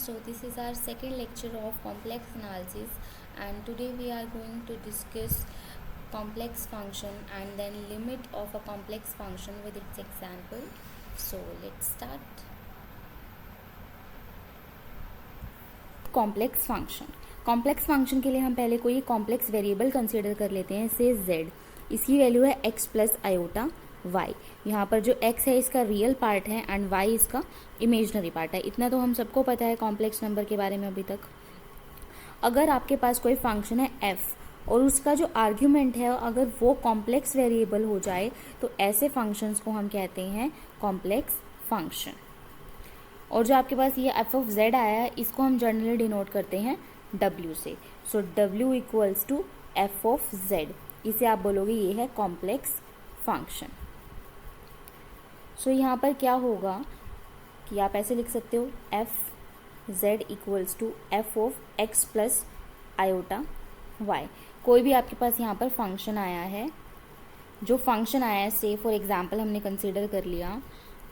So this is our second lecture of complex analysis, and today we are going to discuss complex function and then limit of a complex function with its example. So let's start. Complex function के लिए हम पहले कोई complex variable consider कर लेते हैं, से z। इसकी वैल्यू है x प्लस आयोटा y। यहाँ पर जो x है इसका रियल पार्ट है एंड y इसका इमेजनरी पार्ट है। इतना तो हम सबको पता है कॉम्प्लेक्स नंबर के बारे में अभी तक। अगर आपके पास कोई फंक्शन है f और उसका जो आर्ग्यूमेंट है अगर वो कॉम्प्लेक्स वेरिएबल हो जाए तो ऐसे फंक्शंस को हम कहते हैं कॉम्प्लेक्स फंक्शन। और जो आपके पास ये एफ ऑफ जेड आया है इसको हम जनरली डिनोट करते हैं w से। So w equals to F of Z, इसे आप बोलोगे ये है कॉम्प्लेक्स फंक्शन। सो यहाँ पर क्या होगा कि आप ऐसे लिख सकते हो F Z equals to F of X plus iota Y. कोई भी आपके पास यहाँ पर फंक्शन आया है, जो फंक्शन आया है से फॉर एग्जाम्पल हमने कंसिडर कर लिया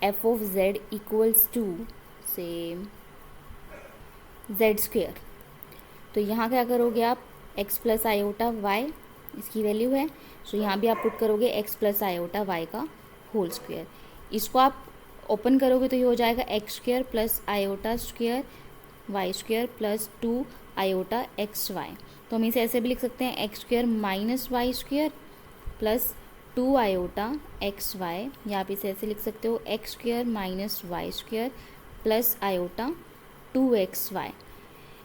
F of Z equals to से जेड स्क्वेयर। तो यहाँ क्या करोगे आप x प्लस आयोटा वाई, इसकी वैल्यू है। सो यहाँ भी आप पुट करोगे x प्लस आयोटा वाई का होल स्क्वेयर। इसको आप ओपन करोगे तो ये हो जाएगा X square plus iota square Y square plus 2 iota X Y. तो हम इसे ऐसे भी लिख सकते हैं X square minus Y square plus 2 iota X Y, या आप इसे ऐसे लिख सकते हो X square minus Y square plus iota 2xy।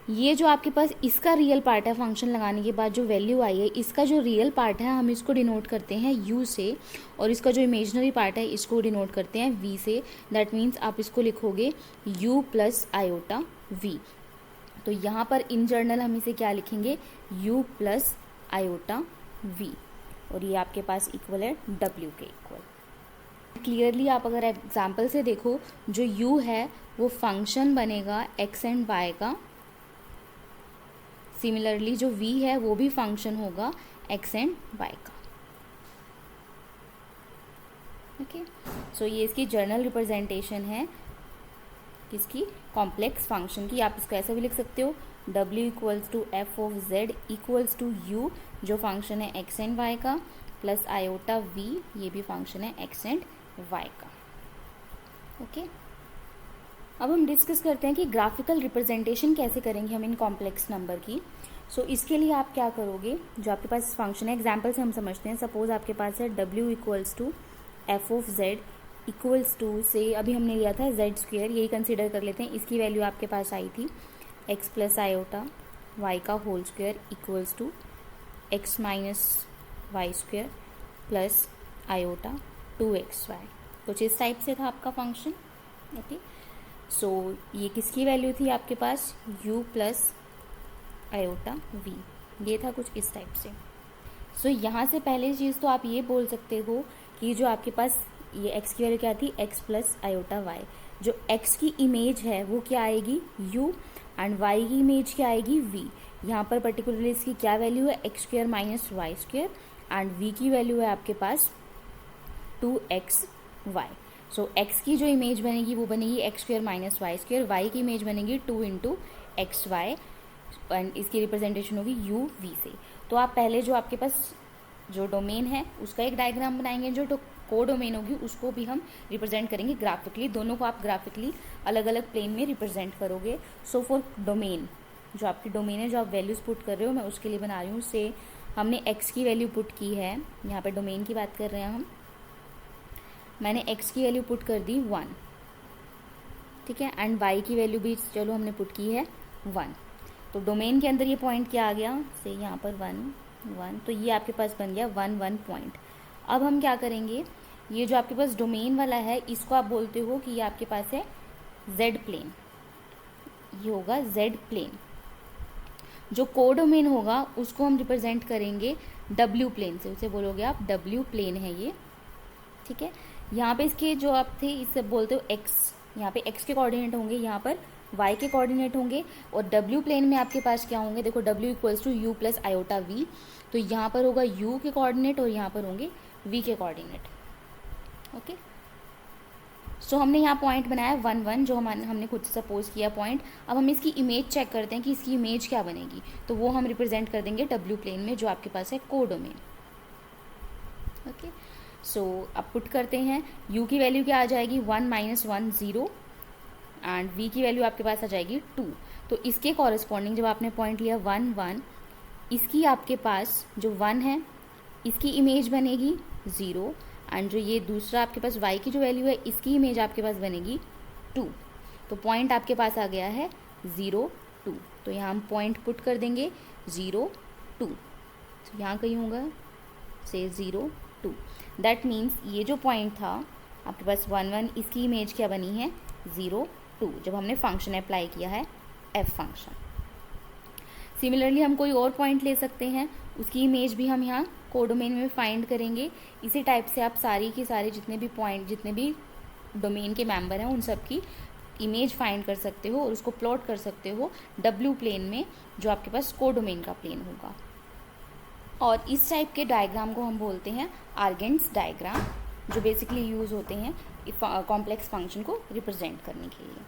ये जो आपके पास इसका रियल पार्ट है फंक्शन लगाने के बाद जो वैल्यू आई है इसका जो रियल पार्ट है हम इसको डिनोट करते हैं u से, और इसका जो इमेजनरी पार्ट है इसको डिनोट करते हैं v से। दैट मीन्स आप इसको लिखोगे u प्लस आयोटा v। तो यहाँ पर इन जर्नल हम इसे क्या लिखेंगे u प्लस आयोटा v, और ये आपके पास इक्वल है w के इक्वल। क्लियरली आप अगर एग्जाम्पल से देखो जो u है वो फंक्शन बनेगा x एंड y का, सिमिलरली जो v है वो भी फंक्शन होगा x एंड y का। ओके, सो ये इसकी जर्नल रिप्रेजेंटेशन है किसकी, कॉम्प्लेक्स फंक्शन की। आप इसको ऐसे भी लिख सकते हो w equals to F of z equals to u जो फंक्शन है x एंड y का, प्लस आयोटा v ये भी फंक्शन है x एंड y का। ओके, अब हम डिस्कस करते हैं कि ग्राफिकल रिप्रेजेंटेशन कैसे करेंगे हम इन कॉम्प्लेक्स नंबर की। सो इसके लिए आप क्या करोगे, जो आपके पास फंक्शन है एग्जाम्पल से हम समझते हैं। सपोज आपके पास है w equals to F of Z equals to से अभी हमने लिया था जेड स्क्वेयर, यही कंसिडर कर लेते हैं। इसकी वैल्यू आपके पास आई थी एक्स प्लस आयोटा वाई का whole square equals to X minus Y square plus iota 2xy। कुछ इस टाइप से था आपका फंक्शन। ओके, सो ये किसकी वैल्यू थी आपके पास u प्लस आयोटा v, ये था कुछ इस टाइप से। सो यहाँ से पहले चीज़ तो आप ये बोल सकते हो कि जो आपके पास ये x की वैल्यू क्या थी x प्लस आयोटा y, जो x की इमेज है वो क्या आएगी u एंड y की इमेज क्या आएगी v। यहाँ पर पर्टिकुलरली इसकी क्या वैल्यू है X square minus Y square and v की वैल्यू है आपके पास 2xy। सो x की जो इमेज बनेगी वो बनेगी X square minus Y square, y की इमेज बनेगी 2 इंटू एक्स वाई एंड इसकी रिप्रेजेंटेशन होगी u v से। तो आप पहले जो आपके पास जो डोमेन है उसका एक डायग्राम बनाएंगे, जो को डोमेन होगी उसको भी हम रिप्रेजेंट करेंगे ग्राफिकली। दोनों को आप ग्राफिकली अलग अलग प्लेन में रिप्रेजेंट करोगे। सो फॉर डोमेन, जो आपकी डोमेन है जो आप वैल्यूज पुट कर रहे हो, मैं उसके लिए बना रही हूँ। से हमने x की वैल्यू पुट की है, यहाँ पर डोमेन की बात कर रहे हैं हम। मैंने x की वैल्यू पुट कर दी 1, ठीक है, एंड y की वैल्यू भी चलो हमने पुट की है 1। तो डोमेन के अंदर ये पॉइंट क्या आ गया, से यहाँ पर 1 1, तो ये आपके पास बन गया 1 1 पॉइंट। अब हम क्या करेंगे, ये जो आपके पास डोमेन वाला है इसको आप बोलते हो कि ये आपके पास है z प्लेन, ये होगा z प्लेन। जो को डोमेन होगा उसको हम रिप्रेजेंट करेंगे w प्लेन से, उसे बोलोगे आप w प्लेन है ये, ठीक है। यहाँ पे इसके जो आप थे इससे बोलते हो x, यहाँ पे x के कोऑर्डिनेट होंगे, यहाँ पर y के कोऑर्डिनेट होंगे, और w प्लेन में आपके पास क्या होंगे, देखो w equals to u plus iota v। तो यहाँ पर होगा u के कोऑर्डिनेट और यहाँ पर होंगे v के कोऑर्डिनेट। ओके, सो हमने यहाँ पॉइंट बनाया 1 1 जो हमने खुद से सपोज किया पॉइंट। अब हम इसकी इमेज चेक करते हैं कि इसकी इमेज क्या बनेगी, तो वो हम रिप्रेजेंट कर देंगे डब्ल्यू प्लेन में जो आपके पास है कोडोमेन। ओके, सो अब पुट करते हैं, u की वैल्यू क्या आ जाएगी 1 - 1 0 एंड v की वैल्यू आपके पास आ जाएगी 2। तो इसके कॉरेस्पॉन्डिंग जब आपने पॉइंट लिया 1 1, इसकी आपके पास जो 1 है इसकी इमेज बनेगी 0 एंड जो ये दूसरा आपके पास y की जो वैल्यू है इसकी इमेज आपके पास बनेगी 2। तो पॉइंट आपके पास आ गया है 0 2। तो यहाँ हम पॉइंट पुट कर देंगे 0 2। तो यहाँ कहीं होगा से 0 2। दैट मीन्स ये जो पॉइंट था आपके पास 1 1, इसकी इमेज क्या बनी है 0 2 जब हमने फंक्शन अप्लाई किया है f फंक्शन। सिमिलरली हम कोई और पॉइंट ले सकते हैं, उसकी इमेज भी हम यहाँ कोडोमेन में फाइंड करेंगे। इसी टाइप से आप सारी की सारी जितने भी पॉइंट, जितने भी डोमेन के मेंबर हैं उन सब की इमेज फाइंड कर सकते हो और उसको प्लॉट कर सकते हो डब्ल्यू प्लेन में जो आपके पास कोडोमेन का प्लेन होगा। और इस टाइप के डायग्राम को हम बोलते हैं आर्गेंस डायग्राम, जो बेसिकली यूज़ होते हैं कॉम्प्लेक्स फंक्शन को रिप्रेजेंट करने के लिए।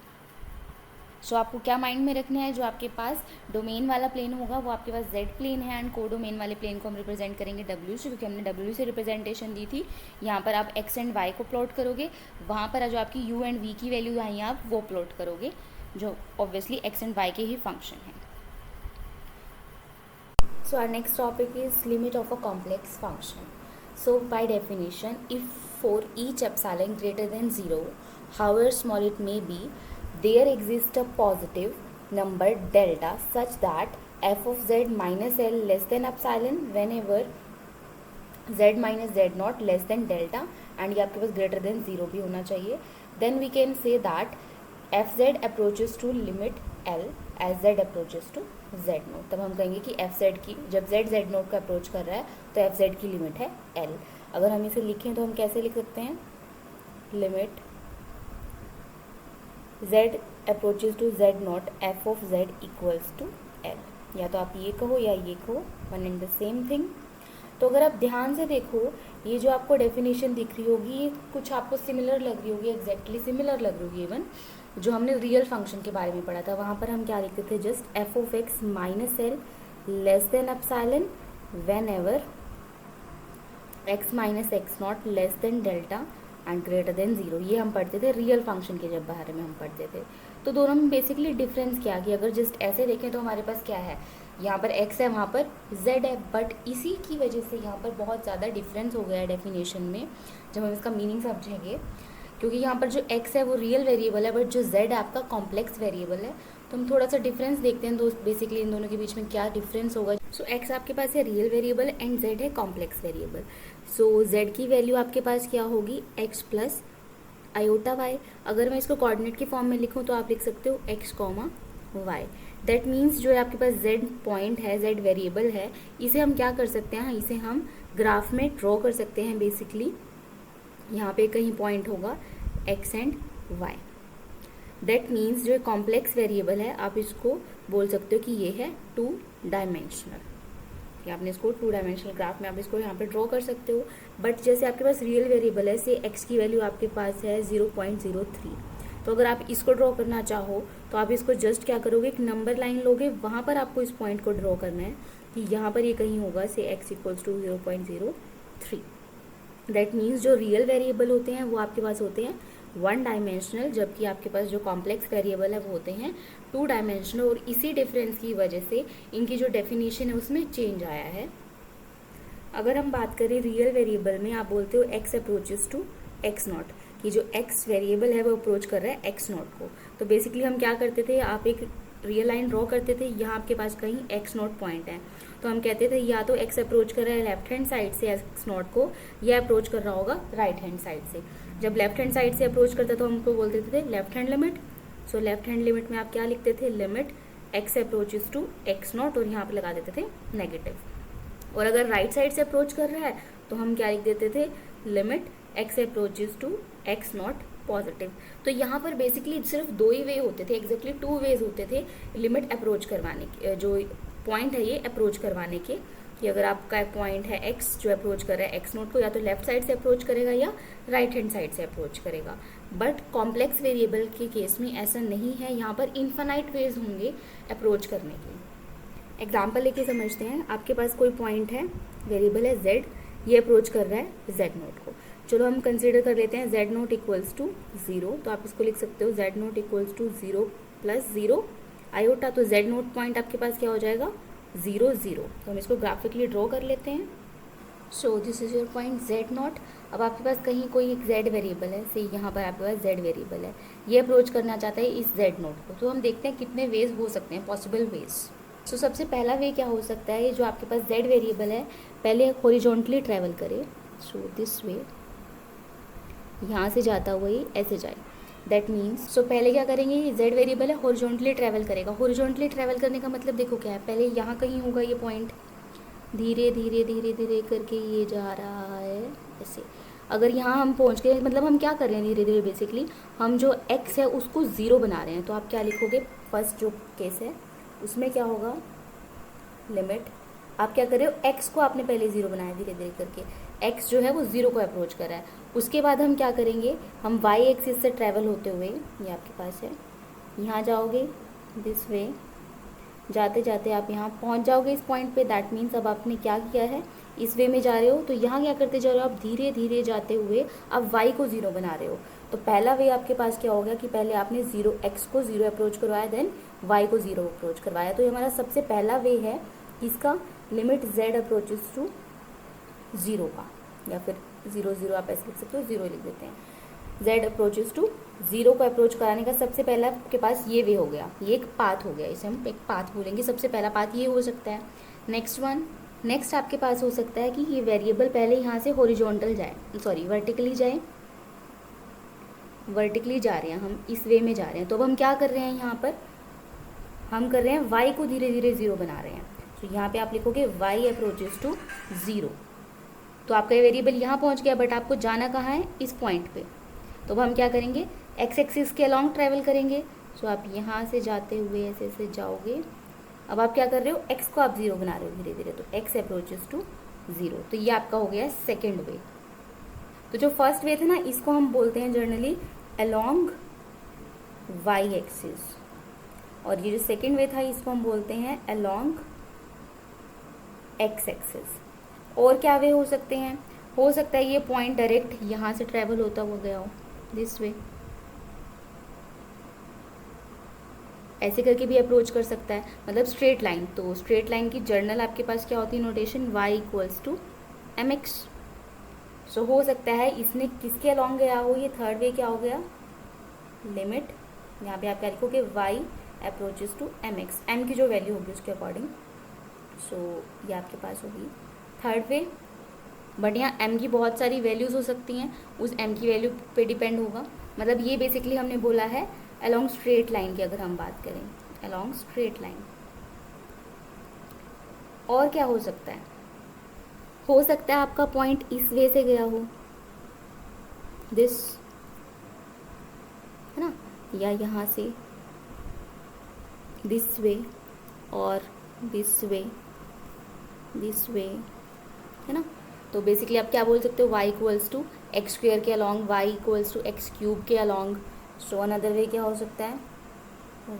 सो आपको क्या माइंड में रखना है, जो आपके पास डोमेन वाला प्लेन होगा वो आपके पास z प्लेन है एंड कोडोमेन वाले प्लेन को हम रिप्रेजेंट करेंगे w से, क्योंकि हमने w से रिप्रेजेंटेशन दी थी। यहाँ पर आप x एंड y को प्लॉट करोगे, वहाँ पर जो आपकी u एंड v की वैल्यू आई आप वो प्लॉट करोगे, जो ऑब्वियसली x एंड y के ही फंक्शन है। So our next topic is limit of a complex function. So by definition, if for each epsilon greater than 0, however small it may be, there exists a positive number delta such that f of z minus L less than epsilon whenever z minus z naught less than delta, and ये आपके पास greater than 0 भी होना चाहिए। Then we can say that fz approaches to limit L as z approaches to z naught। तब हम कहेंगे कि fz की जब z z naught को अप्रोच कर रहा है तो fz की लिमिट है L। अगर हम इसे लिखें तो हम कैसे लिख सकते हैं, limit z approaches to z not f of z equals to L। या तो आप ये कहो या ये कहो, one and the same thing. तो अगर आप ध्यान से देखो, ये जो आपको डेफिनेशन दिख रही होगी ये कुछ आपको सिमिलर लग रही होगी, एग्जैक्टली सिमिलर लग रही होगी इवन जो हमने रियल फंक्शन के बारे में पढ़ा था। वहाँ पर हम क्या लिखते थे, just f of x minus L less than epsilon when ever x minus X not less than delta and greater than 0। ये हम पढ़ते थे रियल फंक्शन के जब बारे में हम पढ़ते थे। तो दोनों में बेसिकली डिफरेंस क्या कि अगर जस्ट ऐसे देखें तो हमारे पास क्या है, यहाँ पर x है वहाँ पर z है, बट इसी की वजह से यहाँ पर बहुत ज़्यादा डिफरेंस हो गया है डेफिनेशन में जब हम इसका मीनिंग समझेंगे, क्योंकि यहाँ पर जो x है वो रियल वेरिएबल है बट जो z है आपका कॉम्प्लेक्स वेरिएबल है। तो हम थोड़ा सा डिफरेंस देखते हैं तो बेसिकली इन दोनों के बीच में क्या डिफरेंस होगा। सो x आपके पास है रियल वेरिएबल एंड z है कॉम्प्लेक्स वेरिएबल। सो z की वैल्यू आपके पास क्या होगी, x प्लस आयोटा y। अगर मैं इसको कोऑर्डिनेट के फॉर्म में लिखूं तो आप लिख सकते हो x comma y। That means जो है आपके पास z पॉइंट है, z वेरिएबल है, इसे हम क्या कर सकते हैं, इसे हम ग्राफ में ड्रॉ कर सकते हैं। बेसिकली यहाँ पे कहीं पॉइंट होगा x and y। That means जो कॉम्प्लेक्स वेरिएबल है आप इसको बोल सकते हो कि ये है 2 डायमेंशनल, कि आपने इसको 2 डायमेंशनल ग्राफ में आप इसको यहाँ पे ड्रॉ कर सकते हो। बट जैसे आपके पास रियल वेरिएबल है, से x की वैल्यू आपके पास है 0.03, तो अगर आप इसको ड्रॉ करना चाहो तो आप इसको जस्ट क्या करोगे, एक नंबर लाइन लोगे, वहाँ पर आपको इस पॉइंट को ड्रॉ करना है कि यहाँ पर ये कहीं होगा से x equals to 0.03। That means जो रियल वेरिएबल होते हैं वो आपके पास होते हैं 1 डायमेंशनल, जबकि आपके पास जो कॉम्प्लेक्स वेरिएबल है वो होते हैं 2 डायमेंशनल। और इसी डिफरेंस की वजह से इनकी जो डेफिनेशन है उसमें चेंज आया है। अगर हम बात करें रियल वेरिएबल में, आप बोलते हो x approaches to x not, कि जो x वेरिएबल है वो अप्रोच कर रहा है x नॉट को। तो बेसिकली हम क्या करते थे, आप एक रियल लाइन ड्रॉ करते थे, यहाँ आपके पास कहीं x नॉट पॉइंट है, तो हम कहते थे या तो x अप्रोच कर रहा है लेफ्ट हैंड साइड से x नॉट को, या अप्रोच कर रहा होगा राइट हैंड साइड से। जब लेफ्ट हैंड साइड से अप्रोच करता तो हमको बोलते थे left hand limit. So left hand limit में आप क्या लिखते थे, limit x approaches to x not, और यहाँ पे लगा देते थे नेगेटिव। और अगर राइट साइड से अप्रोच कर रहा है तो हम क्या लिख देते थे, limit x approaches to x not positive. तो यहाँ पर बेसिकली सिर्फ 2 ही वे होते थे, एग्जैक्टली 2 वेज होते थे लिमिट अप्रोच करवाने के, जो पॉइंट है ये अप्रोच करवाने के। कि अगर आपका एक पॉइंट है एक्स जो अप्रोच कर रहा है एक्स नोट को, या तो लेफ्ट साइड से अप्रोच करेगा या राइट हैंड साइड से अप्रोच करेगा। बट कॉम्प्लेक्स वेरिएबल के केस में ऐसा नहीं है, यहाँ पर इन्फानाइट वेज होंगे अप्रोच करने के। एग्जाम्पल लेके समझते हैं। आपके पास कोई पॉइंट है, वेरिएबल है z, ये अप्रोच कर रहा है z नोट को। चलो हम कंसिडर कर लेते हैं z नोट इक्वल्स टू 0, तो आप इसको लिख सकते हो z not equals to 0 plus 0 iota. तो z नोट पॉइंट आपके पास क्या हो जाएगा 0 0। तो हम इसको ग्राफिकली ड्रॉ कर लेते हैं। So this is your point z not. अब आपके पास कहीं कोई एक z वेरिएबल है, से यहाँ पर आपके पास z वेरिएबल है, ये अप्रोच करना चाहता है इस z नोट को। तो हम देखते हैं कितने वेज हो सकते हैं, पॉसिबल वेज। सो सबसे पहला वे क्या हो सकता है, जो आपके पास z वेरिएबल है पहले हॉरिजॉन्टली ट्रैवल करे। सो दिस वे, यहाँ से जाता हुआ ही ऐसे जाए। दैट मीन्स सो पहले क्या करेंगे, ये z वेरिएबल है, हॉरिजॉन्टली ट्रैवल करेगा। हॉरिजॉन्टली ट्रैवल करने का मतलब देखो क्या है, पहले यहाँ कहीं होगा ये पॉइंट, धीरे धीरे धीरे धीरे करके ये जा रहा है ऐसे। अगर यहाँ हम पहुँच गए, मतलब हम क्या कर रहे हैं धीरे धीरे, बेसिकली हम जो x है उसको 0 बना रहे हैं। तो आप क्या लिखोगे, फर्स्ट जो केस है उसमें क्या होगा, लिमिट आप क्या कर रहे हो, x को आपने पहले 0 बनाया धीरे धीरे करके, x जो है वो 0 को अप्रोच कर रहा है। उसके बाद हम क्या करेंगे, हम y एक्सिस से ट्रैवल होते हुए, ये आपके पास है, यहाँ जाओगे दिस वे, जाते जाते आप यहाँ पहुँच जाओगे इस पॉइंट पे। दैट मीन्स अब आपने क्या किया है, इस वे में जा रहे हो, तो यहाँ क्या करते जा रहे हो आप, धीरे धीरे जाते हुए अब y को 0 बना रहे हो। तो पहला वे आपके पास क्या हो गया कि पहले आपने 0 x को 0 अप्रोच करवाया, देन y को 0 अप्रोच करवाया। तो ये हमारा सबसे पहला वे है इसका, लिमिट z अप्रोचेस टू 0 का, या फिर 0 0 आप ऐसे लिख सकते हो, 0 लिख देते हैं। z अप्रोचेस टू 0 को अप्रोच कराने का सबसे पहला आपके पास ये वे हो गया, ये एक पाथ हो गया, इसे हम एक पाथ बोलेंगे। सबसे पहला पाथ ये हो सकता है। नेक्स्ट आपके पास हो सकता है कि ये वेरिएबल पहले यहाँ से हॉरिजॉन्टल जाए, सॉरी वर्टिकली जाए, वर्टिकली जा रहे हैं हम, इस वे में जा रहे हैं। तो अब हम क्या कर रहे हैं, यहाँ पर हम कर रहे हैं y को धीरे धीरे 0 बना रहे हैं। तो यहाँ पे आप लिखोगे y अप्रोचेस टू 0। तो आपका ये वेरिएबल यहाँ पहुँच गया, बट आपको जाना कहाँ है, इस पॉइंट पे। तो अब हम क्या करेंगे, x एक्सिस के अलॉन्ग ट्रैवल करेंगे। सो आप यहाँ से जाते हुए ऐसे ऐसे जाओगे। अब आप क्या कर रहे हो, x को आप 0 बना रहे हो धीरे धीरे, तो x अप्रोचेस टू 0। तो ये आपका हो गया सेकेंड वे। तो जो फर्स्ट वे थे ना, इसको हम बोलते हैं जनरली अलॉन्ग y एक्सिस, और ये जो सेकेंड वे था इसको हम बोलते हैं अलॉन्ग x एक्सिस। और क्या वे हो सकते हैं, हो सकता है ये पॉइंट डायरेक्ट यहाँ से ट्रैवल होता हुआ गया हो, दिस वे, ऐसे करके भी अप्रोच कर सकता है, मतलब स्ट्रेट लाइन। तो स्ट्रेट लाइन की जर्नल आपके पास क्या होती है notation, y equals to mx। So हो सकता है इसने किसके अलॉन्ग गया हो, ये थर्ड वे क्या हो गया, लिमिट, यहाँ पे आप क्या लिखोगे, y approaches to mx, m की जो वैल्यू होगी उसके अकॉर्डिंग। सो ये आपके पास होगी थर्ड वे। बट यहाँ m की बहुत सारी वैल्यूज़ हो सकती हैं, उस m की वैल्यू पे डिपेंड होगा। मतलब ये बेसिकली हमने बोला है अलॉन्ग स्ट्रेट लाइन की, अगर हम बात करें अलॉन्ग स्ट्रेट लाइन। और क्या हो सकता है आपका पॉइंट इस वे से गया हो, दिस है ना, या यहाँ से दिस वे, और दिस वे, दिस वे, है ना। तो बेसिकली आप क्या बोल सकते हो, y equals to x square के along, y equals to x cube के अलॉन्ग। सो अनदर वे क्या हो सकता है,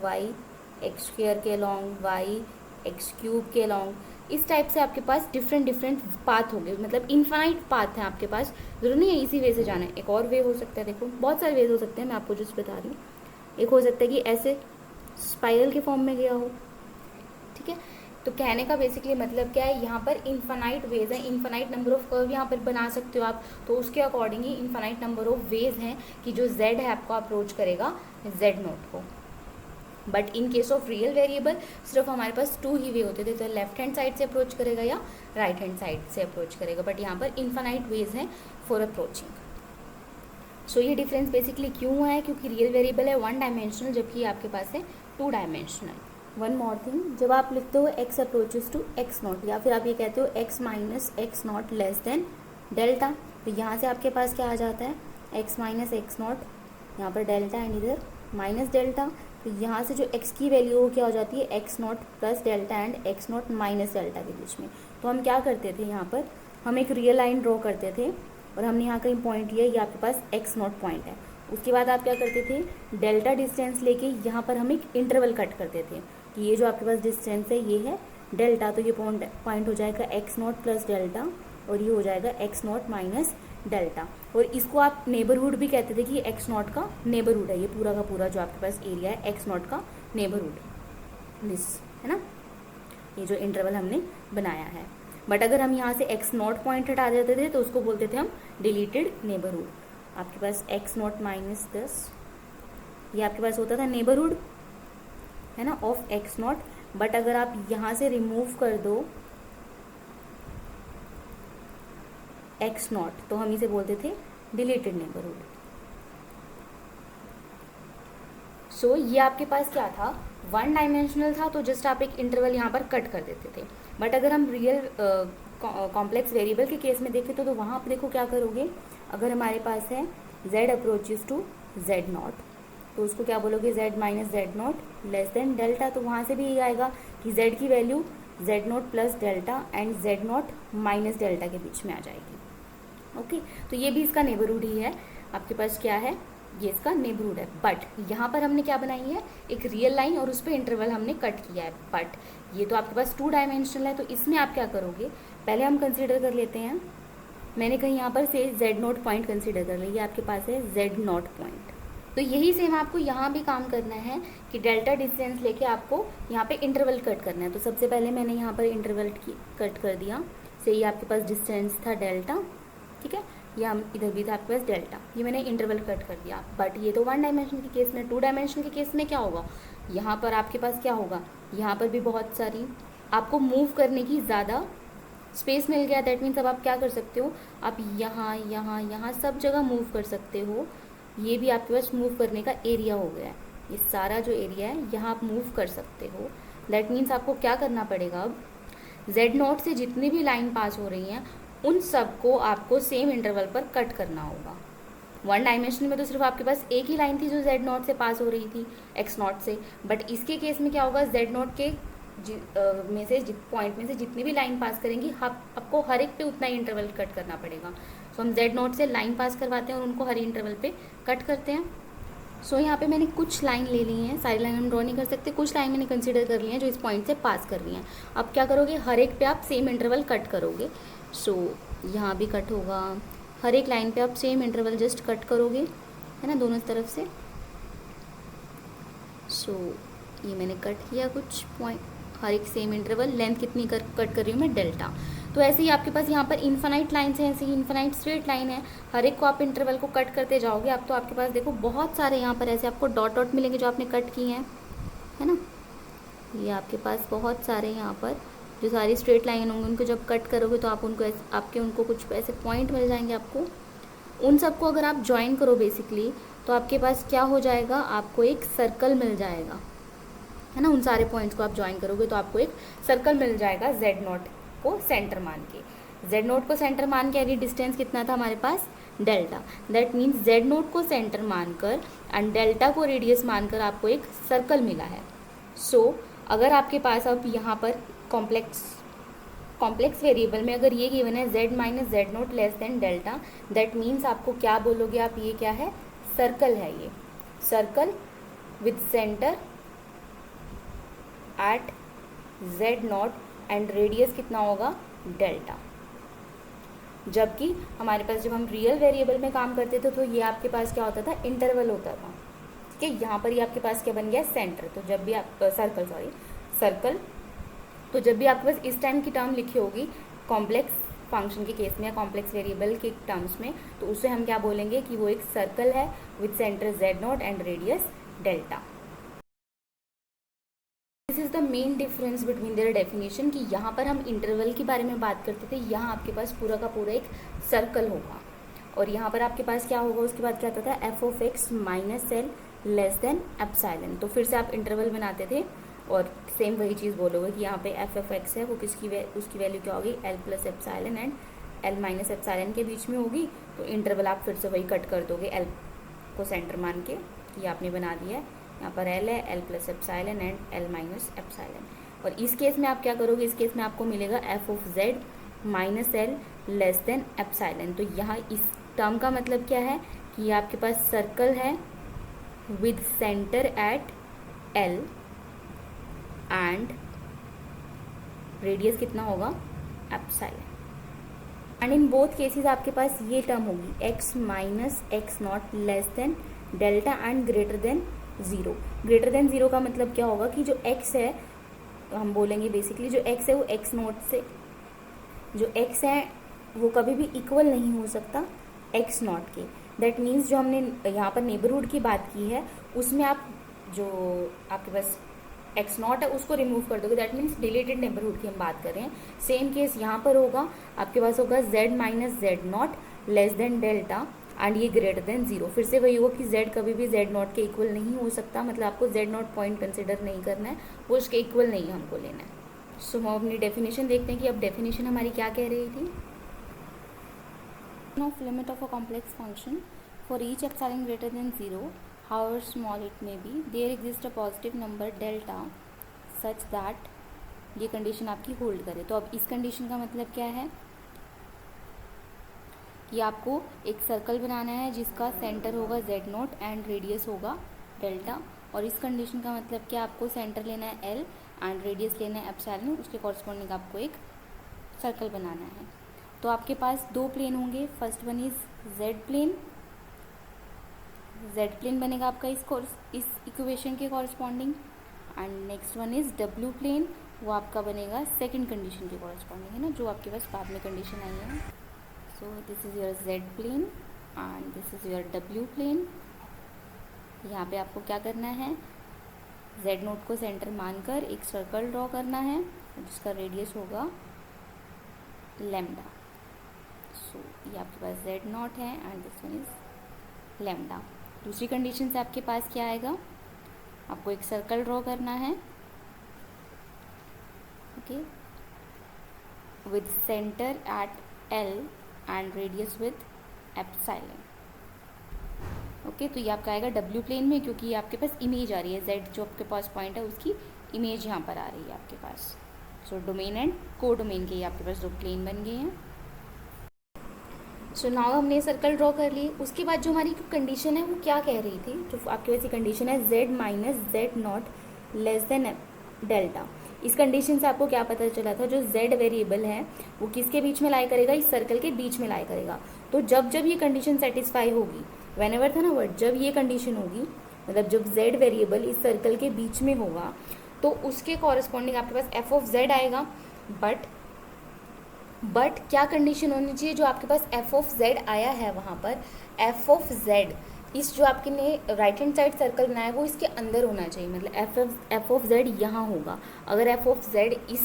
y एक्स स्क्वेयर के अलॉन्ग, y एक्स क्यूब के अलॉन्ग। इस टाइप से आपके पास डिफरेंट पाथ होंगे, मतलब इन्फाइनाइट पाथ है आपके पास, जरूरी नहीं है इसी वे से जाना है। एक और वे हो सकता है, देखो बहुत सारे वेज हो सकते हैं, मैं आपको जस्ट बता रही हूँ। एक हो सकता है कि ऐसे स्पाइरल के फॉर्म में गया हो, ठीक है। तो कहने का बेसिकली मतलब क्या है, यहाँ पर इन्फानाइट वेज है, इन्फानाइट नंबर ऑफ कर्व यहाँ पर बना सकते हो आप। तो उसके according he infinite number of ways हैं कि जो z है आपको अप्रोच करेगा z नोट को। But in case of real variable सिर्फ हमारे पास 2 ही वे होते थे, तो लेफ्ट हैंड साइड से अप्रोच करेगा या राइट हैंड साइड से अप्रोच करेगा। बट यहाँ पर इन्फानाइट वेज हैं फॉर अप्रोचिंग। सो ये डिफरेंस बेसिकली क्यों हुआ है, क्योंकि रियल वेरिएबल है 1 डायमेंशनल, जबकि आपके पास है 2 डायमेंशनल। वन मोर थिंग, जब आप लिखते हो x approaches to x not, या फिर आप ये कहते हो x minus X not less than delta, तो यहाँ से आपके पास क्या आ जाता है, x माइनस एक्स नॉट, यहाँ पर डेल्टा एंड इधर माइनस डेल्टा। तो यहाँ से जो x की वैल्यू वो क्या हो जाती है, x not plus delta and x not minus delta के बीच में। तो हम क्या करते थे, यहाँ पर हम एक रियल लाइन ड्रॉ करते थे और हमने यहाँ कहीं पॉइंट लिया, ये आपके पास x नॉट पॉइंट है। उसके बाद आप क्या करते थे, डेल्टा डिस्टेंस लेके यहाँ पर हम एक इंटरवल कट करते थे कि ये जो आपके पास डिस्टेंस है ये है डेल्टा, तो ये पॉइंट हो जाएगा x नॉट प्लस डेल्टा और ये हो जाएगा x नॉट माइनस डेल्टा। और इसको आप नेबरहुड भी कहते थे कि ये x नॉट का नेबरहुड है, ये पूरा का पूरा जो आपके पास एरिया है x नॉट का नेबरहुड दिस है ना, ये जो इंटरवल हमने बनाया है। बट अगर हम यहाँ से x नॉट पॉइंट हटा देते थे तो उसको बोलते थे हम डिलीटेड नेबरहुड। आपके पास x नॉट माइनस 10 ये आपके पास होता था नेबरहुड है ना ऑफ x नॉट। बट अगर आप यहाँ से रिमूव कर दो x नॉट तो हम इसे बोलते थे डिलीटेड नेबरहुड। सो ये आपके पास क्या था, वन डायमेंशनल था, तो जस्ट आप एक इंटरवल यहाँ पर कट कर देते थे। बट अगर हम रियल कॉम्प्लेक्स वेरिएबल के केस में देखें तो वहाँ आप देखो क्या करोगे, अगर हमारे पास है z approaches to z not तो उसको क्या बोलोगे, z minus Z not less than delta. तो वहाँ से भी यही आएगा कि z की value z not plus delta and z not minus delta के बीच में आ जाएगी। ओके तो ये भी इसका नेबरहुड ही है, आपके पास क्या है, ये इसका नेबरहुड है। बट यहाँ पर हमने क्या बनाई है, एक रियल लाइन और उस पर इंटरवल हमने कट किया है। बट ये तो आपके पास 2 डायमेंशनल है, तो इसमें आप क्या करोगे, पहले हम कंसीडर कर लेते हैं, मैंने कहीं यहाँ पर से z नॉट पॉइंट कंसीडर कर लिया, आपके पास है z नॉट पॉइंट। तो यही सेम आपको यहाँ भी काम करना है कि डेल्टा डिस्टेंस लेके आपको यहाँ पे इंटरवल कट करना है। तो सबसे पहले मैंने यहाँ पर इंटरवल कट कर दिया, से ये आपके पास डिस्टेंस था डेल्टा, ठीक है, या इधर भी था आपके पास डेल्टा, ये मैंने इंटरवल कट कर दिया। बट ये तो 1 डायमेंशन के केस में, 2 डायमेंशन के केस में क्या होगा, यहाँ पर आपके पास क्या होगा, यहाँ पर भी बहुत सारी आपको मूव करने की ज़्यादा स्पेस मिल गया। दैट मीन्स अब आप क्या कर सकते हो, आप यहाँ यहाँ यहाँ सब जगह मूव कर सकते हो। ये भी आपके पास मूव करने का एरिया हो गया है, ये सारा जो एरिया है यहाँ आप मूव कर सकते हो। दैट मीन्स आपको क्या करना पड़ेगा, अब z नॉट से जितनी भी लाइन पास हो रही हैं उन सबको आपको सेम इंटरवल पर कट करना होगा। 1 डायमेंशन में तो सिर्फ आपके पास एक ही लाइन थी जो z नॉट से पास हो रही थी x नॉट से, बट इसके केस में क्या होगा, z नॉट के में से पॉइंट में से जितनी भी लाइन पास करेंगी आपको हर एक पे उतना ही इंटरवल कट करना पड़ेगा। सो हम z नॉट से लाइन पास करवाते हैं और उनको हर इंटरवल पे कट करते हैं। सो यहाँ पे मैंने कुछ लाइन ले ली हैं, सारी लाइन हम ड्रॉ नहीं कर सकते, कुछ लाइन मैंने कंसीडर कर ली हैं जो इस पॉइंट से पास कर रही हैं। अब क्या करोगे, हर एक पे आप सेम इंटरवल कट करोगे। सो यहाँ भी कट होगा, हर एक लाइन पे आप सेम इंटरवल जस्ट कट करोगे, है ना, दोनों तरफ से। सो ये मैंने कट किया कुछ पॉइंट, हर एक सेम इंटरवल, लेंथ कितनी कट कर रही हूँ मैं, डेल्टा। तो ऐसे ही आपके पास यहाँ पर इन्फानाइट लाइन्स हैं, ऐसे ही इन्फानाइट स्ट्रेट लाइन है, हर एक को आप इंटरवल को कट करते जाओगे। अब तो आपके पास देखो बहुत सारे यहाँ पर ऐसे आपको डॉट डॉट मिलेंगे जो आपने कट किए हैं, है ना, ये आपके पास बहुत सारे यहाँ पर जो सारी स्ट्रेट लाइन होंगे उनको जब कट करोगे तो आप उनको उनको कुछ ऐसे पॉइंट मिल जाएंगे आपको। उन सबको अगर आप ज्वाइन करो बेसिकली तो आपके पास क्या हो जाएगा, आपको एक सर्कल मिल जाएगा, है ना। उन सारे पॉइंट्स को आप ज्वाइन करोगे तो आपको एक सर्कल मिल जाएगा z नॉट को सेंटर मान के। z नोट को सेंटर मान के यानी डिस्टेंस कितना था हमारे पास, delta. That means z naught को सेंटर मानकर एंड डेल्टा को रेडियस मानकर आपको एक सर्कल मिला है। सो अगर आपके पास अब यहाँ पर कॉम्प्लेक्स वेरिएबल में अगर ये गिवन है z minus Z note less than delta, that means आपको क्या बोलोगे आप, ये क्या है, सर्कल है, ये circle with centre at z not and radius कितना होगा, डेल्टा। जबकि हमारे पास जब हम रियल वेरिएबल में काम करते थे तो ये आपके पास क्या होता था, इंटरवल होता था, ठीक है। यहाँ पर ये आपके पास क्या बन गया, सेंटर। तो जब भी आप सर्कल, तो जब भी आपके पास इस टाइम की टर्म लिखी होगी कॉम्प्लेक्स फंक्शन के केस में या कॉम्प्लेक्स वेरिएबल के टर्म्स में, तो उसे हम क्या बोलेंगे कि वो एक सर्कल है with centre z not and radius delta. This is the main difference between their definition कि यहाँ पर हम इंटरवल के बारे में बात करते थे, यहाँ आपके पास पूरा का पूरा एक सर्कल होगा और यहाँ पर आपके पास क्या होगा, उसके बाद क्या आता था, f of x minus L less than epsilon. तो फिर से आप इंटरवल बनाते थे और सेम वही चीज़ बोलोगे कि यहाँ पे f ऑफ x है वो उसकी वैल्यू क्या होगी, l plus epsilon and l minus epsilon के बीच में होगी। तो इंटरवल आप फिर से वही कट कर दोगे l को सेंटर मान के, ये आपने बना दिया है यहाँ पर एल है, L plus epsilon and L minus epsilon. और इस केस में आप क्या करोगे, इस केस में आपको मिलेगा F of Z minus L less than epsilon. तो यहाँ इस टर्म का मतलब क्या है कि ये आपके पास सर्कल है with centre at L and radius कितना होगा, epsilon. And in both cases आपके पास ये टर्म होगी x minus X not less than delta and greater than zero. Greater than zero का मतलब क्या होगा कि जो x है, हम बोलेंगे बेसिकली जो x है वो x नॉट से, जो x है वो कभी भी इक्वल नहीं हो सकता x नॉट के। दैट मीन्स जो हमने यहाँ पर नेबरहुड की बात की है उसमें आप जो आपके पास x नॉट है उसको रिमूव कर दोगे, दैट मीन्स डिलेटेड नेबरहुड की हम बात कर रहे हैं। सेम केस यहाँ पर होगा, आपके पास होगा z minus Z not less than delta and ये ग्रेटर देन ज़ीरो। फिर से वही होगा कि z कभी भी z नॉट के इक्वल नहीं हो सकता, मतलब आपको z नॉट पॉइंट कंसिडर नहीं करना है, वो उसके इक्वल नहीं हमको लेना है। सो हम अपनी डेफिनेशन देखते हैं कि अब डेफिनेशन हमारी क्या कह रही थी। Of limit of a complex function for each epsilon greater than zero however small it may be there exists a positive number delta such that ये कंडीशन आपकी होल्ड करे। तो अब इस कंडीशन का मतलब क्या है कि आपको एक सर्कल बनाना है जिसका सेंटर होगा z नोट एंड रेडियस होगा डेल्टा। और इस कंडीशन का मतलब क्या, आपको सेंटर लेना है l एंड रेडियस लेना है एप्सिलॉन, उसके कॉरस्पॉन्डिंग आपको एक सर्कल बनाना है। तो आपके पास दो प्लेन होंगे, first one is z plane, z plane बनेगा आपका इस इक्वेशन के corresponding, and next one is w plane, वो आपका बनेगा सेकंड कंडीशन के कॉरस्पॉन्डिंग, है ना, जो आपके पास बाद में कंडीशन आई है। So this is your z plane and this is your w plane. यहाँ पे आपको क्या करना है, z नोट को सेंटर मानकर एक सर्कल ड्रॉ करना है जिसका रेडियस होगा लैम्डा। सो ये आपके पास z नॉट है and this one is lambda. दूसरी कंडीशन से आपके पास क्या आएगा, आपको एक सर्कल ड्रॉ करना है, okay, with centre at L and radius with epsilon. Okay, तो ये आपका आएगा डब्ल्यू प्लेन में, क्योंकि ये आपके पास इमेज आ रही है, जेड जो आपके पास पॉइंट है उसकी इमेज यहाँ पर आ रही है आपके पास। सो डोमेन एंड को डोमेन के आपके पास दो प्लेन बन गए हैं। सो नाउ हमने सर्कल ड्रॉ कर ली। उसके बाद जो हमारी कंडीशन है वो क्या कह रही थी, जो आपके पास कंडीशन है z minus Z not less than delta. इस कंडीशन से आपको क्या पता चला था, जो z वेरिएबल है वो किसके बीच में लाई करेगा, इस सर्कल के बीच में लाई करेगा। तो जब जब ये कंडीशन सेटिस्फाई होगी, व्हेनेवर था ना वर्ड, जब ये कंडीशन होगी, मतलब जब z वेरिएबल इस सर्कल के बीच में होगा तो उसके कॉरस्पॉन्डिंग आपके पास f ऑफ z आएगा। बट क्या कंडीशन होनी चाहिए, जो आपके पास f ऑफ z आया है वहाँ पर f ऑफ z इस जो आपके ने राइट हैंड साइड सर्कल बनाया है वो इसके अंदर होना चाहिए, मतलब f ऑफ z यहाँ होगा। अगर f ऑफ z इस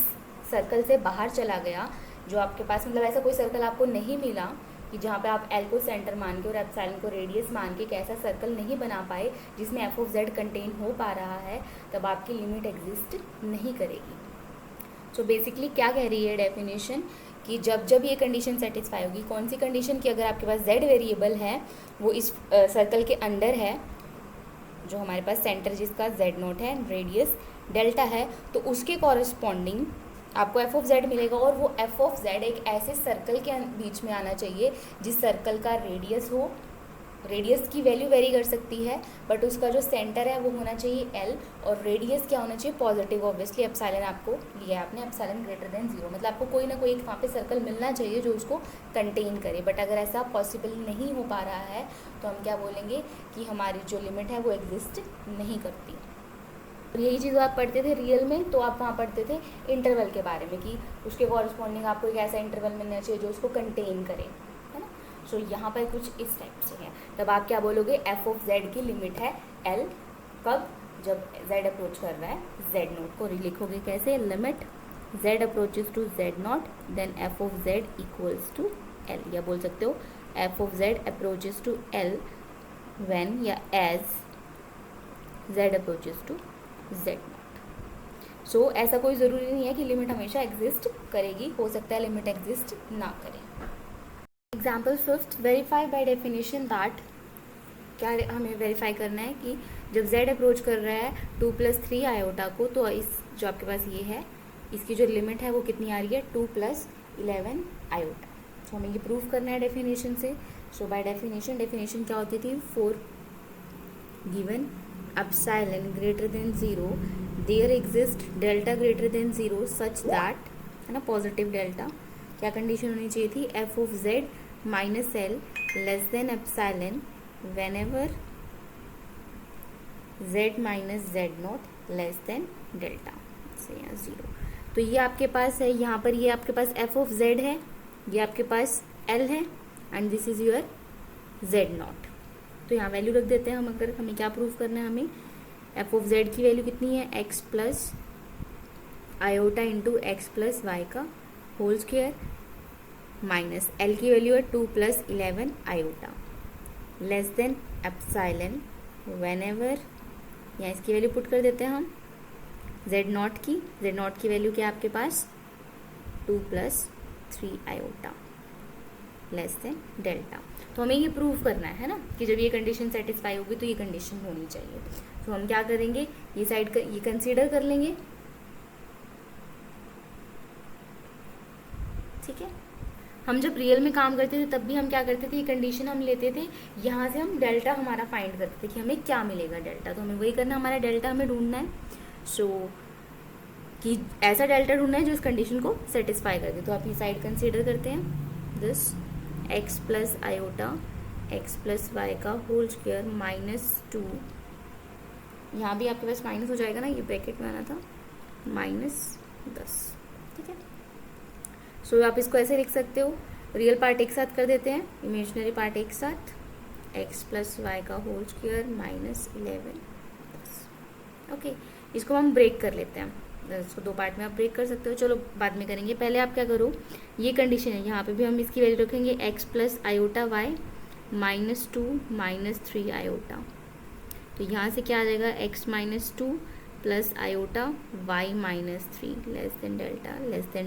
सर्कल से बाहर चला गया, जो आपके पास मतलब ऐसा कोई सर्कल आपको नहीं मिला कि जहाँ पे आप l को सेंटर मान के और एप्सिलॉन को रेडियस मान के एक ऐसा सर्कल नहीं बना पाए जिसमें f ऑफ z कंटेन हो पा रहा है, तब आपकी लिमिट एग्जिस्ट नहीं करेगी। सो बेसिकली क्या कह रही है डेफिनेशन कि जब जब ये कंडीशन सेटिस्फाई होगी, कौन सी कंडीशन की, अगर आपके पास z वेरिएबल है वो इस सर्कल के अंडर है, जो हमारे पास सेंटर जिसका z नोट है, रेडियस डेल्टा है, तो उसके कॉरस्पॉन्डिंग आपको f ऑफ z मिलेगा। और वो f ऑफ z एक ऐसे सर्कल के बीच में आना चाहिए जिस सर्कल का रेडियस हो, रेडियस की वैल्यू वेरी कर सकती है बट उसका जो सेंटर है वो होना चाहिए l, और रेडियस क्या होना चाहिए, पॉजिटिव। ऑब्वियसली एप्सिलॉन आपको लिया है आपने, एप्सिलॉन ग्रेटर देन जीरो, मतलब आपको कोई ना कोई एक वहाँ पे सर्कल मिलना चाहिए जो उसको कंटेन करे। बट अगर ऐसा पॉसिबल नहीं हो पा रहा है तो हम क्या बोलेंगे कि हमारी जो लिमिट है वो एग्जिस्ट नहीं करती। और यही चीज़ आप पढ़ते थे रियल में, तो आप वहाँ पढ़ते थे इंटरवल के बारे में कि उसके कॉरस्पॉन्डिंग आपको एक ऐसा इंटरवल मिलना चाहिए जो उसको कंटेन करे, है ना। सो यहाँ पर कुछ इस टाइप से है। तब आप क्या बोलोगे, f ऑफ z की लिमिट है l, कब, जब z अप्रोच कर रहा है z नोट को। लिखोगे कैसे, limit z approaches to z naught then f of z equals to l, या बोल सकते हो f of z approaches to l when या as z approaches to z naught. So ऐसा कोई ज़रूरी नहीं है कि लिमिट हमेशा एग्जिस्ट करेगी, हो सकता है लिमिट एग्जिस्ट ना करे। Example fifth, verify by definition that, क्या हमें वेरीफाई करना है कि जब z अप्रोच कर रहा है 2 + 3 आयोटा को, तो इस जो आपके पास ये है इसकी जो लिमिट है वो कितनी आ रही है 2 + 11 आयोटा। तो हमें ये प्रूव करना है डेफिनेशन से। सो बाय डेफिनेशन क्या होती थी, for given epsilon greater than 0 there exist delta greater than 0 such that, है ना, पॉजिटिव डेल्टा, क्या कंडीशन होनी चाहिए थी, f of z minus L less than epsilon when ever z minus Z not less than delta से या 0। तो ये आपके पास है, यहाँ पर ये आपके पास f ऑफ z है, ये आपके पास l है and this is your z not. तो यहाँ वैल्यू रख देते हैं हम। अगर हमें क्या प्रूव करना है, हमें f ऑफ z की वैल्यू कितनी है, x plus iota into X plus Y का होल स्क्वायर माइनस l की वैल्यू है 2 + 11 iota less than epsilon whenever, यहाँ इसकी वैल्यू पुट कर देते हैं हम z नॉट की वैल्यू क्या है आपके पास 2 + 3 आयोटा लेस देन डेल्टा। तो हमें ये प्रूव करना है ना, कि जब ये कंडीशन सेटिस्फाई होगी तो ये कंडीशन होनी चाहिए। तो हम क्या करेंगे, ये साइड ये कंसीडर कर लेंगे, ठीक है। हम जब रियल में काम करते थे तब भी हम क्या करते थे, ये कंडीशन हम लेते थे, यहाँ से हम डेल्टा हमारा फाइंड करते थे कि हमें क्या मिलेगा डेल्टा। तो हमें वही करना, हमारा डेल्टा हमें ढूंढना है। सो कि ऐसा डेल्टा ढूंढना है जो इस कंडीशन को सेटिस्फाई कर दे। तो आप ये साइड कंसीडर करते हैं, this x plus iota X plus Y का होल स्क्वायर -2, यहाँ भी आपके पास माइनस हो जाएगा ना, ये ब्रैकेट में आना था, -10, ठीक है। सो आप इसको ऐसे लिख सकते हो, रियल पार्ट एक साथ कर देते हैं, इमेजिनरी पार्ट एक साथ, x प्लस वाई का होल स्क्वायर -11। ओके, इसको हम ब्रेक कर लेते हैं, इसको दो पार्ट में आप ब्रेक कर सकते हो, चलो बाद में करेंगे। पहले आप क्या करो, ये कंडीशन है, यहाँ पे भी हम इसकी वैल्यू रखेंगे x plus iota Y -2 -3 iota. तो यहाँ से क्या आ जाएगा, x -2 plus iota y -3 less than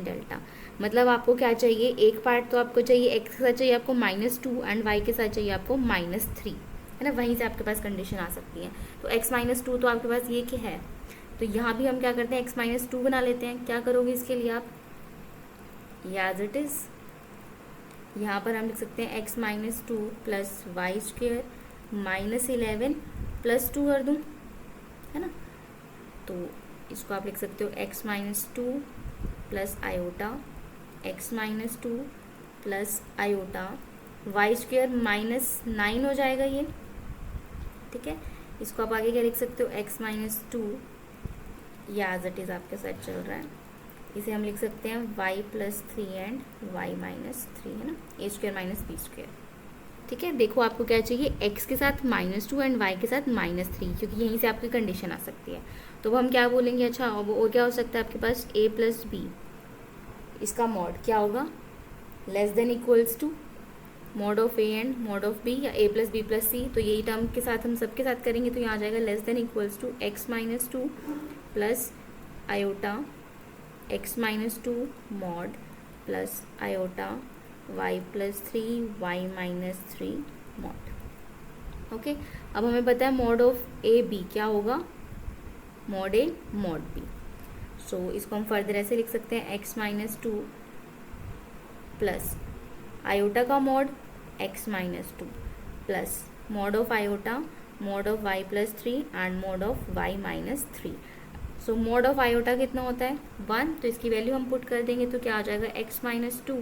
delta. मतलब आपको क्या चाहिए, एक पार्ट तो आपको चाहिए x के साथ चाहिए आपको -2 एंड y के साथ चाहिए आपको -3, है ना, वहीं से आपके पास कंडीशन आ सकती है। तो x -2 तो आपके पास ये क्या है, तो यहाँ भी हम क्या करते हैं, x -2 बना लेते हैं। क्या करोगे इसके लिए आप, एज इट इज़ यहाँ पर हम लिख सकते हैं x -2 plus Y square -11 plus 2 कर दूँ, है ना। तो इसको आप लिख सकते हो x -2 plus iota x -2 plus iota Y square -9 हो जाएगा ये, ठीक है। इसको आप आगे क्या लिख सकते हो, x -2 ये एज इट इज़ आपके साथ चल रहा है, इसे हम लिख सकते हैं y + 3 एंड y -3, है ना, a स्क्वायर b स्क्वायर, ठीक है। देखो आपको क्या चाहिए, x के साथ -2 एंड y के साथ -3, क्योंकि यहीं से आपकी कंडीशन आ सकती है। तो हम क्या बोलेंगे, अच्छा अब और क्या हो सकता है आपके पास, a + b, इसका मॉड क्या होगा, less than equals to mod of a and mod of b, या a + b + c। तो यही टर्म के साथ हम सबके साथ करेंगे, तो यहाँ आ जाएगा less than equals to x -2 plus iota x -2 mod plus iota y + 3 y -3 mod. Okay, अब हमें पता है मॉड ऑफ a b क्या होगा, मॉड a मॉड b। सो इसको हम फर्दर ऐसे लिख सकते हैं, x -2 प्लस आयोटा का mod x -2 plus mod of iota mod of y + 3 and mod of y -3। So mod of iota कितना होता है 1, तो इसकी वैल्यू हम पुट कर देंगे, तो क्या आ जाएगा x -2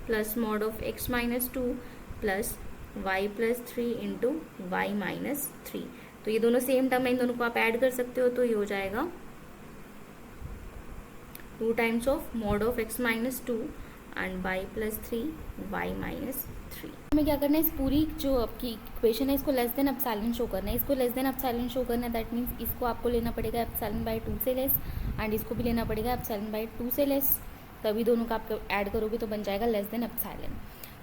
plus mod of x -2 plus y + 3 into y -3। तो ये दोनों सेम टर्म है, इन दोनों को आप ऐड कर सकते हो, तो ये हो जाएगा 2 times of mod of x -2 and y + 3 y -3। हमें क्या करना है, इस पूरी जो आपकी इक्वेशन है इसको लेस देन एप्सिलॉन शो करना है, इसको लेस देन एप्सिलॉन शो करना है, दैट मीन्स इसको आपको लेना पड़ेगा एप्सिलॉन/2 से लेस एंड इसको भी लेना पड़ेगा एप्सिलॉन/2 से लेस, तभी दोनों का आप ऐड करोगे तो बन जाएगा लेस देन एप्सिलॉन।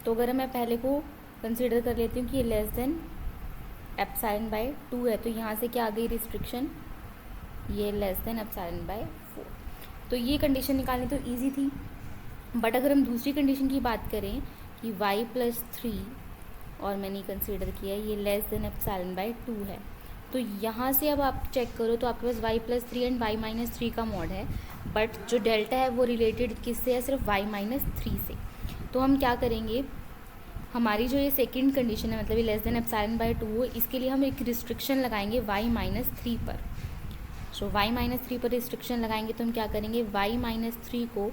तो अगर मैं पहले को कंसिडर कर लेती हूँ कि ये लेस देन एप्सिलॉन/2 है, तो यहाँ से क्या आ गई रिस्ट्रिक्शन, ये लेस देन एप्सिलॉन/4। तो ये कंडीशन निकालनी तो ईजी थी, बट अगर हम दूसरी कंडीशन की बात करें कि y + 3 और मैंने कंसीडर किया ये लेस देन एप्सिलॉन/2 है, तो यहाँ से अब आप चेक करो तो आपके पास y+3 एंड y-3 का मॉड है, बट जो डेल्टा है वो रिलेटेड किससे है, सिर्फ y-3 से। तो हम क्या करेंगे, हमारी जो ये सेकंड कंडीशन है, मतलब ये लेस देन एप्सिलॉन बाय 2 हो, इसके लिए हम एक रिस्ट्रिक्शन लगाएंगे y-3 पर। सो y-3 पर रिस्ट्रिक्शन लगाएंगे तो हम क्या करेंगे, y-3 को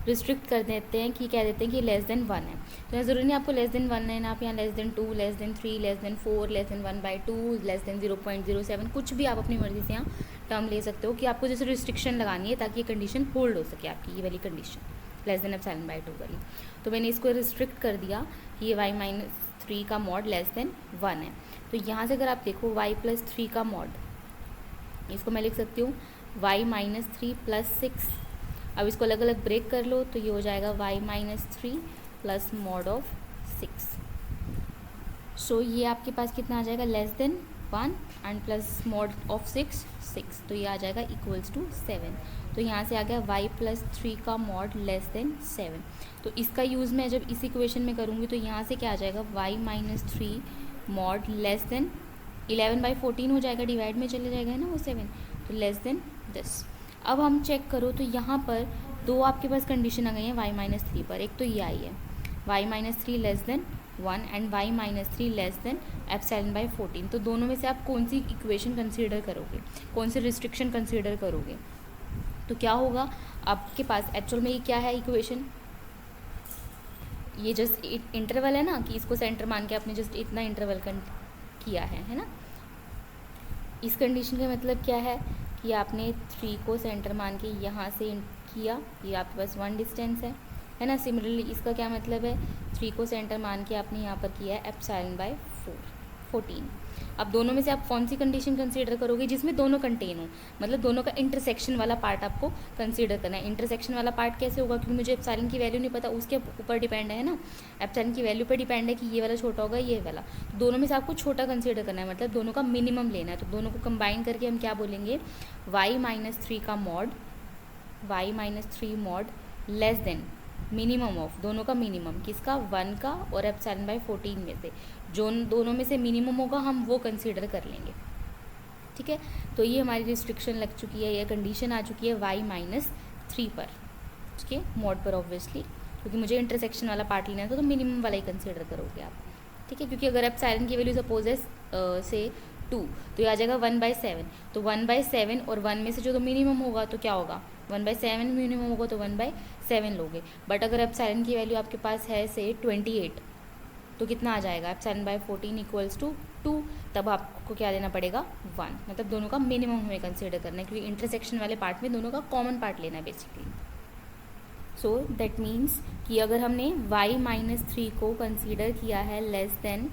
रिस्ट्रिक्ट कर देते हैं कि कह देते हैं कि लेस देन 1 है। तो यहाँ ज़रूरी नहीं आपको लेस देन 1 है ना, आप यहाँ less than 2, less than 3, less then 4, less than 1/2, less than 0.07, कुछ भी आप अपनी मर्ज़ी से यहाँ टर्म ले सकते हो कि आपको जैसे रिस्ट्रिक्शन लगानी है ताकि ये कंडीशन होल्ड हो सके, आपकी ये वाली condition less than epsilon bye 2 वाली। तो मैंने इसको रिस्ट्रिक्ट कर दिया कि ये y-3 का मॉड लेस देन 1 है। तो यहाँ से अगर आप देखो y+3 का मॉड, इसको मैं लिख सकती हूँ y-3 + 6। अब इसको अलग अलग ब्रेक कर लो तो ये हो जाएगा y-3 प्लस मॉड ऑफ 6। सो ये आपके पास कितना आ जाएगा, less then 1 and plus mod of 6, तो ये आ जाएगा इक्वल्स टू 7। तो यहाँ से आ गया y+3 का मॉड लेस देन 7। तो इसका यूज़ मैं जब इस इक्वेशन में करूँगी तो यहाँ से क्या आ जाएगा, y-3 मॉड लेस देन 11/14 हो जाएगा, डिवाइड में चले जाएगा है ना वो 7, तो लेस देन दिस। अब हम चेक करो तो यहाँ पर दो आपके पास कंडीशन आ गई है y-3 पर। एक तो ये आई है y-3 less than 1 and y-3 less than epsilon bye 14। तो दोनों में से आप कौन सी इक्वेशन कंसीडर करोगे, कौन सी रिस्ट्रिक्शन कंसीडर करोगे, तो क्या होगा आपके पास एक्चुअल में ये क्या है इक्वेशन, ये जस्ट इंटरवल है ना कि इसको सेंटर मान के आपने जस्ट इतना इंटरवल किया है ना। इस कंडीशन का मतलब क्या है कि आपने 3 को सेंटर मान के यहाँ से किया, ये आपके पास 1 डिस्टेंस है ना। सिमिलरली इसका क्या मतलब है, 3 को सेंटर मान के आपने यहाँ पर किया है एप्सिलॉन बाय 14। अब दोनों में से आप कौन सी कंडीशन कंसीडर करोगे, जिसमें दोनों कंटेन हो, मतलब दोनों का इंटरसेक्शन वाला पार्ट आपको कंसीडर करना है। इंटरसेक्शन वाला पार्ट कैसे होगा, क्योंकि मुझे एप्सिलॉन की वैल्यू नहीं पता, उसके ऊपर डिपेंड है ना, एप्सिलॉन की वैल्यू पर डिपेंड है कि ये वाला छोटा होगा ये वाला। तो दोनों में से आपको छोटा कंसीडर करना है, मतलब दोनों का मिनिमम लेना है। तो दोनों को कंबाइन करके हम क्या बोलेंगे, y-3 का mod, y-3 mod less than minimum of, दोनों का मिनिमम किसका, 1 का और एप्सिलॉन बाय 14 में से जो दोनों में से मिनिमम होगा हम वो कंसीडर कर लेंगे। ठीक है, तो ये हमारी रिस्ट्रिक्शन लग चुकी है, ये कंडीशन आ चुकी है y-3 पर, ठीक है, मॉड पर ऑब्वियसली, क्योंकि मुझे इंटरसेक्शन वाला पार्ट लेना था तो मिनिमम वाला ही कंसीडर करोगे आप। ठीक है, क्योंकि अगर एप्सिलॉन की वैल्यू सपोज है से 2, तो ये आ जाएगा 1/7। तो 1/7 और 1 में से जो तो मिनिमम होगा तो क्या होगा, 1/7 मिनिमम होगा तो 1/7 लोगे। बट अगर एप्सिलॉन की वैल्यू आपके पास है से 28, तो कितना आ जाएगा, एप्सिलॉन बाय 14 इक्वल्स टू 2, तब आपको क्या देना पड़ेगा, 1। मतलब दोनों का मिनिमम हमें कंसीडर करना है, क्योंकि इंटरसेक्शन वाले पार्ट में दोनों का कॉमन पार्ट लेना है बेसिकली। सो दैट मीन्स कि अगर हमने y-3 को कंसीडर किया है less than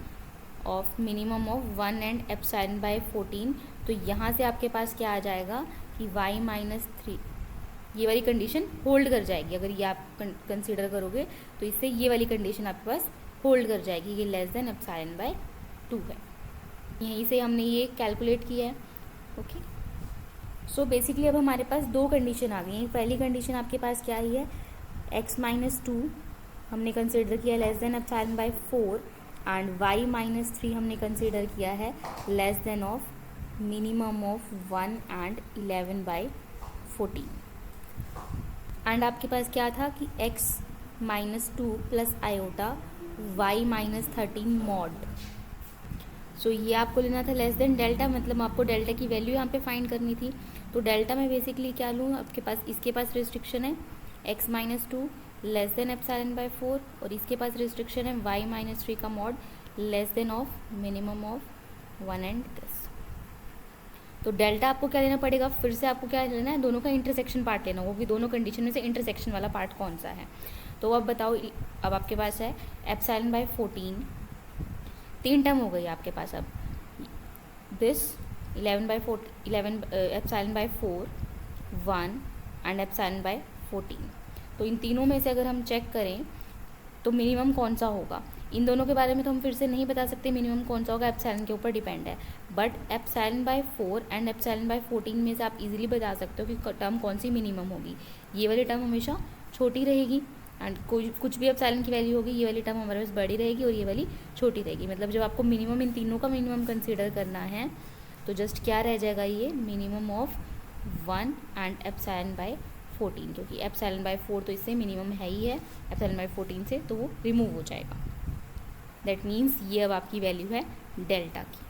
of minimum of 1 and epsilon bye 14, तो यहाँ से आपके पास क्या आ जाएगा कि y-3 ये वाली कंडीशन होल्ड कर जाएगी। अगर ये आप कंसीडर करोगे तो इससे ये वाली कंडीशन आपके पास होल्ड कर जाएगी, ये लेस देन एप्सिलॉन बाय 2 है। यहीं से हमने ये कैलकुलेट किया है। ओके, सो बेसिकली अब हमारे पास दो कंडीशन आ गई हैं। पहली कंडीशन आपके पास क्या आई है, x-2 हमने कंसीडर किया less than epsilon bye 4 and y-3 हमने कंसीडर किया है less than of minimum of 1 and 11/14। And आपके पास क्या था कि x-2 plus iota y-13 mod. सो ये आपको लेना था लेस देन डेल्टा, मतलब आपको डेल्टा की वैल्यू यहाँ पे फाइंड करनी थी। तो डेल्टा में बेसिकली क्या लूँ, आपके पास इसके पास रिस्ट्रिक्शन है x-2 less than epsilon bye 4 और इसके पास रिस्ट्रिक्शन है y-3 का mod less than of minimum of 1 and this. तो डेल्टा आपको क्या लेना पड़ेगा, फिर से आपको क्या लेना है, दोनों का इंटरसेक्शन पार्ट लेना होगा कि दोनों कंडीशन में से इंटरसेक्शन वाला पार्ट कौन सा है। तो अब बताओ, अब आपके पास है एप्सिलॉन बाय 14, 3 टर्म हो गई आपके पास। अब this 11 epsilon bye 4, 1 and epsilon bye 14। तो इन तीनों में से अगर हम चेक करें तो मिनिमम कौन सा होगा, इन दोनों के बारे में तो हम फिर से नहीं बता सकते मिनिमम कौन सा होगा, एप्सिलॉन के ऊपर डिपेंड है। But epsilon bye 4 and epsilon bye 14 में से आप इजीली बता सकते हो कि टर्म कौन सी मिनिमम होगी। ये वाली टर्म हमेशा छोटी रहेगी एंड कुछ भी एप्सिलॉन की वैल्यू होगी, ये वाली टर्म हमारे पास बड़ी रहेगी और ये वाली छोटी रहेगी। मतलब जब आपको मिनिमम इन तीनों का मिनिमम कंसीडर करना है तो जस्ट क्या रह जाएगा, ये minimum of 1 and epsilon bye 14, क्योंकि एप्सिलॉन बाय 4 तो इससे मिनिमम है ही है, एप्सिलॉन बाय 14 से, तो वो रिमूव हो जाएगा। दैट मीन्स ये अब आपकी वैल्यू है डेल्टा की।